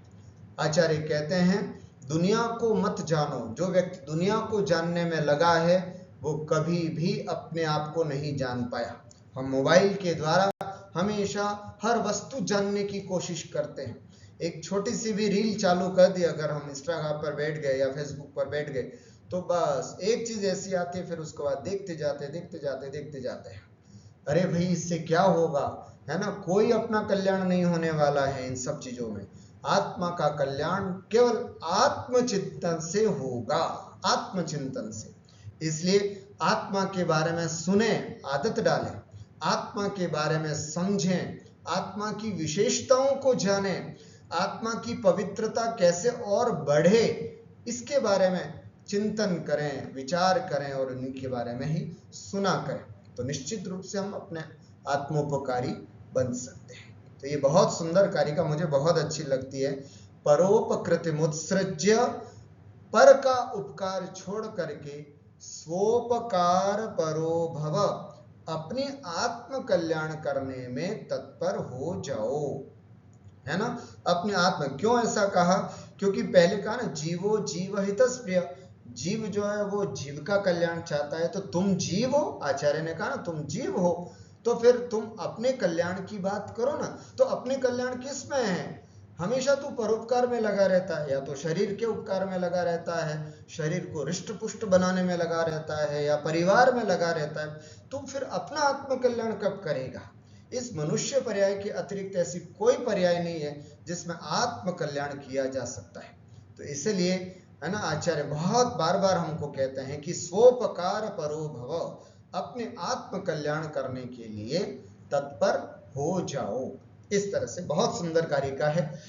आचार्य कहते हैं दुनिया को मत जानो। जो व्यक्ति दुनिया को जानने में लगा है वो कभी भी अपने आप को नहीं जान पाया। हम मोबाइल के द्वारा हमेशा हर वस्तु जानने की कोशिश करते हैं। एक छोटी सी भी रील चालू कर दी, अगर हम इंस्टाग्राम पर बैठ गए या फेसबुक पर बैठ गए, तो बस एक चीज ऐसी आती है, फिर उसके बाद देखते जाते हैं। अरे भाई इससे क्या होगा, है ना। कोई अपना कल्याण नहीं होने वाला है इन सब चीजों में। आत्मा का कल्याण केवल आत्मचिंतन से होगा, आत्मचिंतन से। इसलिए आत्मा के बारे में सुने, आदत डालें, आत्मा के बारे में समझें, आत्मा की विशेषताओं को जानें, आत्मा की पवित्रता कैसे और बढ़े इसके बारे में चिंतन करें, विचार करें और उनके बारे में ही सुना करें, तो निश्चित रूप से हम अपने आत्मोपकारी बन सकते हैं। तो ये बहुत सुंदर कारिका मुझे बहुत अच्छी लगती है। परोपकृतिमुत्सृज्य, पर का उपकार छोड़ करके स्वोपकार परो भव, अपने आत्म कल्याण करने में तत्पर हो जाओ, है ना। अपने आत्म, क्यों ऐसा कहा? क्योंकि पहले कहा ना जीवो जीव हितस्प्रिय, जीव जो है वो जीव का कल्याण चाहता है। तो तुम जीव हो, आचार्य ने कहा ना तुम जीव हो, तो फिर तुम अपने कल्याण की बात करो ना। तो अपने कल्याण किस में है? हमेशा तू परोपकार में लगा रहता है, या तो शरीर के उपकार में लगा रहता है, शरीर को रिष्ट पुष्ट बनाने में लगा रहता है, या परिवार में लगा रहता है, तुम फिर अपना आत्म कल्याण कब करेगा? इस मनुष्य पर्याय के अतिरिक्त ऐसी कोई पर्याय नहीं है जिसमें आत्म कल्याण किया जा सकता है। तो इसलिए है ना आचार्य बहुत बार बार हमको कहते हैं कि स्वोपकार परो भव, अपने आत्म कल्याण करने के लिए तत्पर हो जाओ। इस तरह से बहुत सुंदर कारिका है,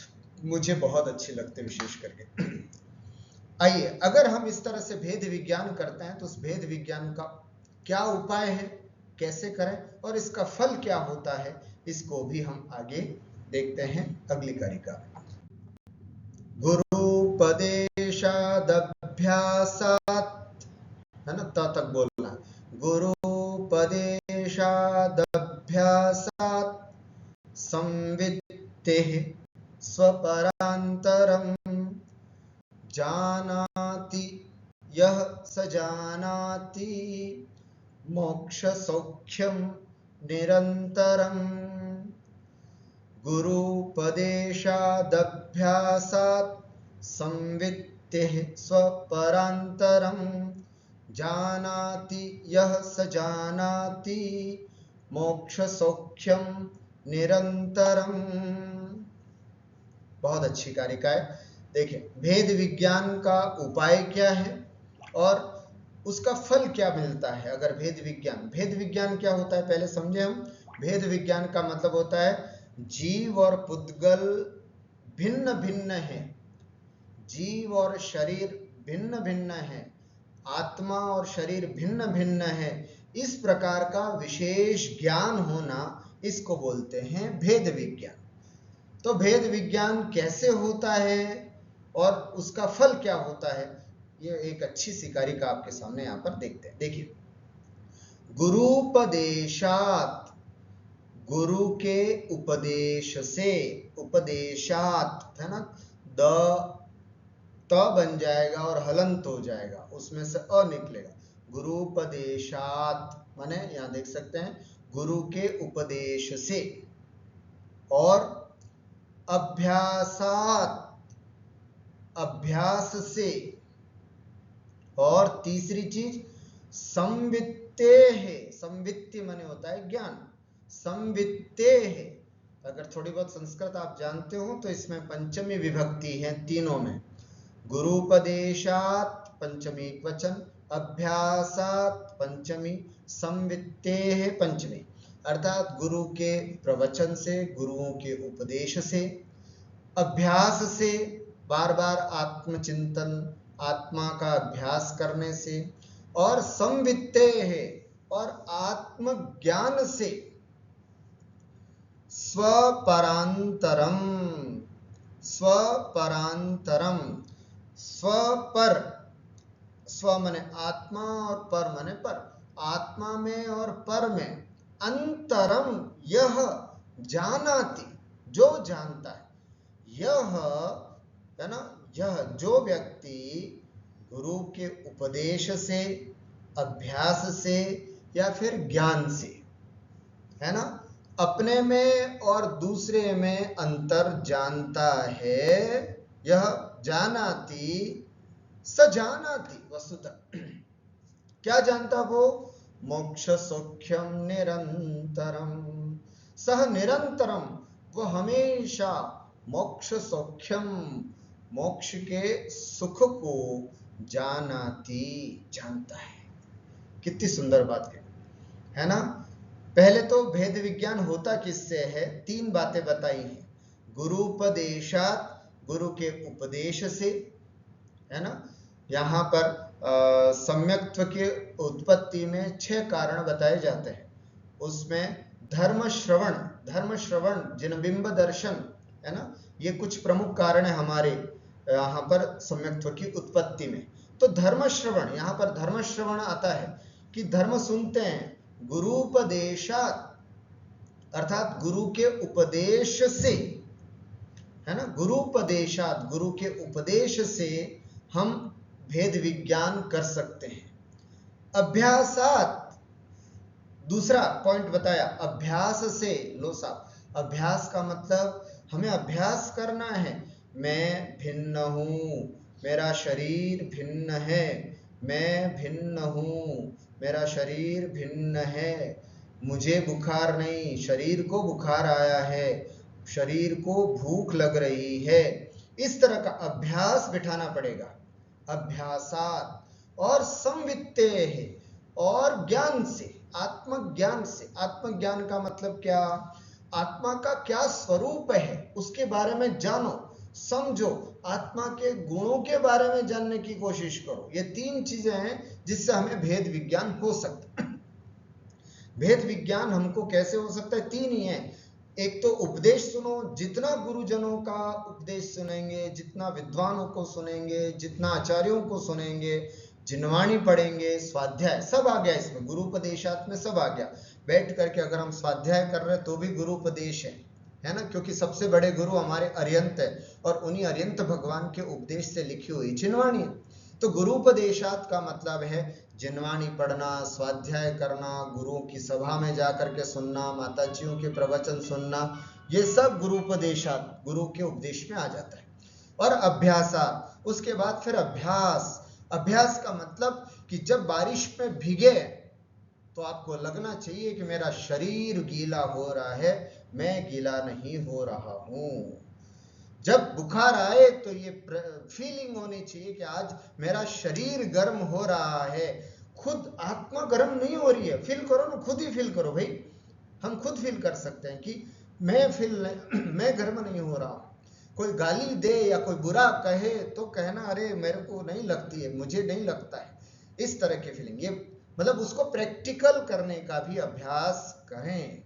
मुझे बहुत अच्छी लगती है विशेष करके। आइए, अगर हम इस तरह से भेद विज्ञान करते हैं तो उस भेद विज्ञान का क्या उपाय है, कैसे करें और इसका फल क्या होता है, इसको भी हम आगे देखते हैं अगली कारिका में। गुरुपदेशादभ्यासात्, है ना, तक बोलना, गुरुपदेशादभ्यासात् संवित्तेः स्वपरान्तरं, जानाति यः स जानाति मोक्षसौख्यं निरन्तरम्। गुरुपदेशादभ्यासात् संवित्तेः स्वपरान्तरं, जानाति यः स जानाति मोक्षसौख्यं निरंतरम। बहुत अच्छी कारिका है। देखिए, भेद विज्ञान का उपाय क्या है और उसका फल क्या मिलता है। अगर भेद विज्ञान क्या होता है पहले समझे हम। भेद विज्ञान का मतलब होता है जीव और पुद्गल भिन्न भिन्न है, जीव और शरीर भिन्न भिन्न है, आत्मा और शरीर भिन्न भिन्न है, इस प्रकार का विशेष ज्ञान होना, इसको बोलते हैं भेद विज्ञान। तो भेद विज्ञान कैसे होता है और उसका फल क्या होता है, ये एक अच्छी सी कारिका आपके सामने यहाँ पर देखते हैं। देखिए, गुरुपदेशात, गुरु के उपदेश से, उपदेशात है ना, द त बन जाएगा और हलंत हो जाएगा, उसमें से अ निकलेगा। गुरुपदेशात माने यहां देख सकते हैं गुरु के उपदेश से, और अभ्यासात अभ्यास से, और तीसरी चीज संवित्ते है, संवित्ति माने होता है ज्ञान, संवित्ते है। अगर थोड़ी बहुत संस्कृत आप जानते हो तो इसमें पंचमी विभक्ति है तीनों में, गुरुपदेशात पंचमी वचन, अभ्यासात पंचमी, संवित्ते है पंचमी, अर्थात गुरु के प्रवचन से, गुरुओं के उपदेश से, अभ्यास से बार बार आत्मचिंतन आत्मा का अभ्यास करने से, और संवित्ते है और आत्मज्ञान से, स्वपरांतरम स्वपरांतरम, स्वपर, स्व माने आत्मा और पर माने पर, आत्मा में और पर में, अंतरम यह जानाति जो जानता है, यह है ना, यह जो व्यक्ति गुरु के उपदेश से, अभ्यास से या फिर ज्ञान से, है ना, अपने में और दूसरे में अंतर जानता है, यह जानाति स जानाति, वस्तुतः क्या जानता वो, मोक्ष सौख्यम निरंतरम, सह निरंतरम, वो हमेशा मोक्ष सौख्यम, मोक्ष के सुख को जानाति, जानता है। कितनी सुंदर बात है ना। पहले तो भेद विज्ञान होता किससे है, तीन बातें बताई हैं, गुरुपदेशात, गुरु के उपदेश से, है ना। यहाँ पर सम्यक्त्व के उत्पत्ति में 6 कारण बताए जाते हैं, उसमें धर्म श्रवण, जिनबिंब दर्शन, है ना, ये कुछ प्रमुख कारण है हमारे यहाँ पर सम्यक्त्व की उत्पत्ति में। तो धर्म श्रवण, यहाँ पर धर्म श्रवण आता है कि धर्म सुनते हैं, गुरुपदेशात अर्थात गुरु के उपदेश से, है ना, गुरुपदेशात, गुरु के उपदेश से हम भेद विज्ञान कर सकते हैं। अभ्यासात, दूसरा पॉइंट बताया, अभ्यास से, लो साहब, अभ्यास का मतलब हमें अभ्यास करना है, मैं भिन्न हूं, मेरा शरीर भिन्न है, मैं भिन्न हूं, मेरा शरीर भिन्न है, मुझे बुखार नहीं, शरीर को बुखार आया है, शरीर को भूख लग रही है, इस तरह का अभ्यास बिठाना पड़ेगा, अभ्यासात। और संवित्ते है, और ज्ञान से, आत्मज्ञान से, आत्मज्ञान का मतलब क्या, आत्मा का क्या स्वरूप है उसके बारे में जानो, समझो, आत्मा के गुणों के बारे में जानने की कोशिश करो। ये 3 चीजें हैं जिससे हमें भेद विज्ञान हो सकता है। भेद विज्ञान हमको कैसे हो सकता है, 3 ही है। एक तो उपदेश सुनो, जितना गुरुजनों का उपदेश सुनेंगे, जितना विद्वानों को सुनेंगे, जितना आचार्यों को सुनेंगे, जिनवाणी पढ़ेंगे, स्वाध्याय, सब आ गया इसमें, गुरुपदेशात में सब आ गया। बैठ करके अगर हम स्वाध्याय कर रहे हैं तो भी गुरुपदेश है ना, क्योंकि सबसे बड़े गुरु हमारे अर्यंत है और उन्हीं अर्यंत भगवान के उपदेश से लिखी हुई जिनवाणी है। तो गुरुपदेशात का मतलब है जिनवाणी पढ़ना, स्वाध्याय करना, गुरुओं की सभा में जाकर के सुनना, माताजियों के प्रवचन सुनना, ये सब गुरुपदेशात, गुरु के उपदेश में आ जाता है। और अभ्यासात, उसके बाद फिर अभ्यास, अभ्यास का मतलब कि जब बारिश में भीगे तो आपको लगना चाहिए कि मेरा शरीर गीला हो रहा है, मैं गीला नहीं हो रहा हूं। जब बुखार आए तो ये फीलिंग होनी चाहिए कि आज मेरा शरीर गर्म हो रहा है, खुद आत्मा गर्म नहीं हो रही है, फील करो ना, खुद ही फील करो भाई, हम खुद फील कर सकते हैं कि मैं गर्म नहीं हो रहा। कोई गाली दे या कोई बुरा कहे तो कहना अरे मेरे को नहीं लगती है, मुझे नहीं लगता है, इस तरह की फीलिंग, ये मतलब उसको प्रैक्टिकल करने का भी अभ्यास करें,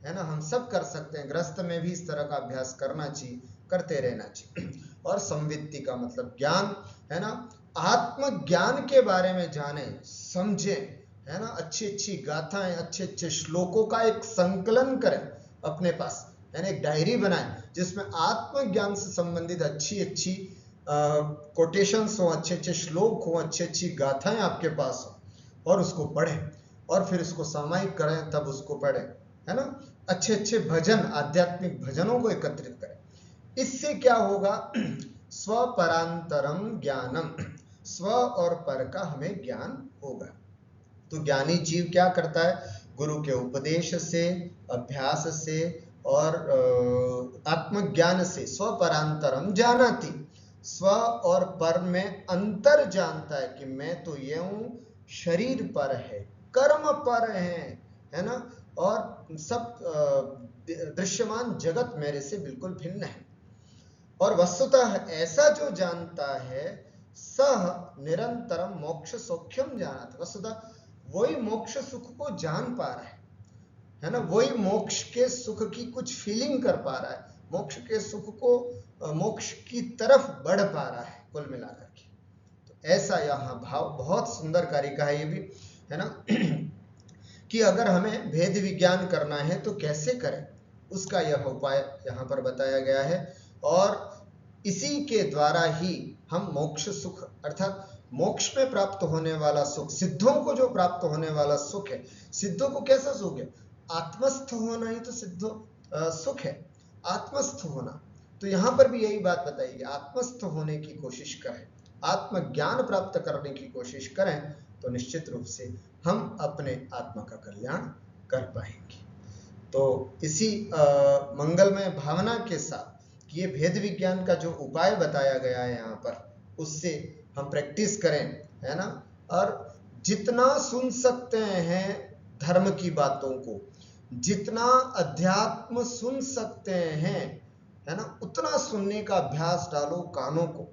है ना, हम सब कर सकते हैं। ग्रस्त में भी इस तरह का अभ्यास करना चाहिए, करते रहना चाहिए। और संवित्ति का मतलब ज्ञान, है ना, आत्मज्ञान के बारे में जाने, समझे, है ना, अच्छी अच्छी गाथाएं, अच्छे अच्छे श्लोकों का एक संकलन करें अपने पास, यानी एक डायरी बनाएं जिसमें आत्मज्ञान से संबंधित अच्छी अच्छी कोटेशंस हो, अच्छे अच्छे श्लोक हो, अच्छी अच्छी गाथाएं आपके पास हो, और उसको पढ़ें और फिर उसको सामायिक करें, तब उसको पढ़ें, है ना। अच्छे अच्छे भजन, आध्यात्मिक भजनों को एकत्रित करें। इससे क्या होगा, स्व परांतरम ज्ञानम, स्व और पर का हमें ज्ञान होगा। तो ज्ञानी जीव क्या करता है, गुरु के उपदेश से, अभ्यास से और आत्मज्ञान से स्व परांतरम जानाति, स्व और पर में अंतर जानता है कि मैं तो ये हूँ, शरीर पर है, कर्म पर है ना, और सब दृश्यमान जगत मेरे से बिल्कुल भिन्न है। और वस्तुतः ऐसा जो जानता है, सह निरंतरम मोक्ष सौख्यम जानत, वस्तुतः वही मोक्ष सुख को जान पा रहा है ना, वही मोक्ष के सुख की कुछ फीलिंग कर पा रहा है, मोक्ष के सुख को, मोक्ष की तरफ बढ़ पा रहा है कुल मिलाकर के। तो ऐसा यहाँ भाव, बहुत सुंदर कारिका है ये भी, है ना, कि अगर हमें भेद विज्ञान करना है तो कैसे करें, उसका यह उपाय यहाँ पर बताया गया है। और इसी के द्वारा ही हम मोक्ष सुख, अर्थात मोक्ष में प्राप्त होने वाला सुख, सिद्धों को जो प्राप्त होने वाला सुख है, सिद्धों को कैसा सुख है, आत्मस्थ होना ही तो सिद्धो सुख है, आत्मस्थ होना। तो यहाँ पर भी यही बात बताइए, आत्मस्थ होने की कोशिश करें, आत्मज्ञान प्राप्त करने की कोशिश करें, तो निश्चित रूप से हम अपने आत्मा का कल्याण कर पाएंगे। तो इसी मंगलमय भावना के साथ ये भेद विज्ञान का जो उपाय बताया गया है यहाँ पर, उससे हम प्रैक्टिस करें, है ना। और जितना सुन सकते हैं धर्म की बातों को, जितना अध्यात्म सुन सकते हैं, है ना, उतना सुनने का अभ्यास डालो कानों को,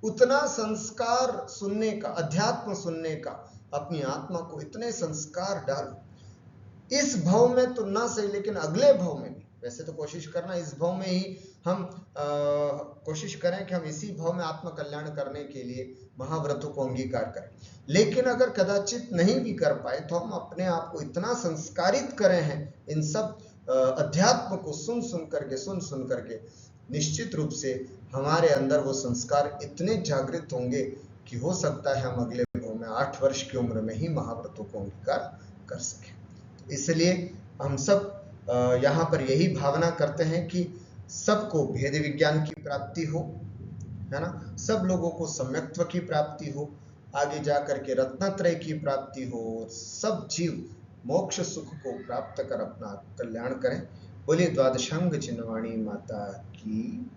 उतना संस्कार सुनने का, अध्यात्म सुनने का अपनी आत्मा को इतने संस्कार डालो, इस भाव में तो ना सही लेकिन अगले भाव में भी, वैसे तो कोशिश करना इस भाव में ही हम कोशिश करें कि हम इसी भाव में आत्म कल्याण करने के लिए महाव्रतों को अंगीकार करें। लेकिन अगर कदाचित नहीं भी कर पाए तो हम अपने आप को इतना संस्कारित करें हैं इन सब अध्यात्म को सुन सुन करके, निश्चित रूप से हमारे अंदर वो संस्कार इतने जागृत होंगे कि हो सकता है हम अगले भाव में 8 वर्ष की उम्र में ही महाव्रतों को अंगीकार कर सकें। इसलिए हम सब यहाँ पर यही भावना करते हैं कि सबको भेद विज्ञान की प्राप्ति हो, है ना, सब लोगों को सम्यक्त्व की प्राप्ति हो, आगे जाकर के रत्नत्रय की प्राप्ति हो, सब जीव मोक्ष सुख को प्राप्त कर अपना कल्याण करें। बोलिए द्वादशांग चिन्हवाणी माता की